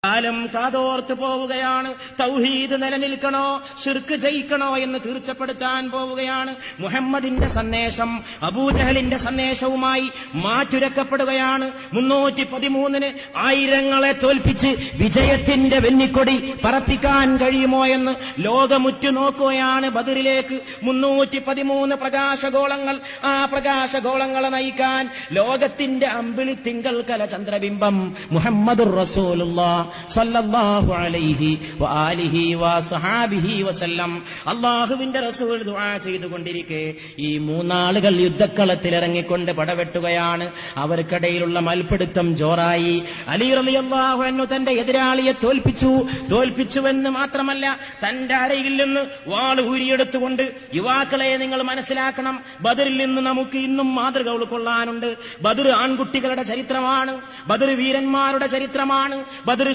കാലം കാതോർത്ത് പോവുകയാണ്. തൗഹീദ് നിലനിൽക്കണോ ശിർക്ക് ജയിക്കണോ എന്ന് തീർച്ചപ്പെടുത്താൻ പോവുകയാണ്. മുഹമ്മദിന്റെ സന്ദേശം അബൂജഹലിന്റെ സന്ദേശവുമായി മാറ്റുരക്കപ്പെടുകയാണ്. 313 ആയിരങ്ങളെ തോൽപ്പിച്ച് വിജയത്തിന്റെ വെന്നിക്കൊടി പറപ്പിക്കാൻ കഴിയുമോ എന്ന് ലോകമുറ്റു നോക്കുകയാണ്. ബദറിലേക്ക് 313 പ്രകാശഗോളങ്ങൾ. ആ പ്രകാശഗോളങ്ങളെ നയിക്കാൻ ലോകത്തിന്റെ അമ്പിളി തിങ്കൾ കല ചന്ദ്രബിംബം മുഹമ്മദുർ റസൂലുള്ളാഹ് സല്ലല്ലാഹു അലൈഹി വആലിഹി വസഹാബിഹി വസല്ലം. അല്ലാഹുവിന്റെ റസൂൽ ദുആ ചെയ്തുകൊണ്ടിരിക്കെ ഈ മൂന്നാളുകൾ യുദ്ധക്കളത്തിൽ ഇറങ്ങിക്കൊണ്ട് പടവെട്ടുകയാണ്. അവർക്കിടയിലുള്ള മൽപിടുത്തം ജോറായി. അലി റളിയല്ലാഹു അൻഹു തന്റെ എതിരാളിയെ തോൽപ്പിച്ചുവെന്ന് മാത്രമല്ല, തന്റെ അരയിൽ നിന്ന് വാൾ ഊരിയെടുത്തുകൊണ്ട് യുവാക്കളെ നിങ്ങൾ മനസ്സിലാക്കണം, ബദറിൽ നിന്ന് നമുക്ക് ഇന്നും മാതൃക ഉൾക്കൊള്ളാനുണ്ട്. ബദർ ആൺകുട്ടികളുടെ ചരിത്രമാണ്, ബദർ വീരന്മാരുടെ ചരിത്രമാണ്, ബദർ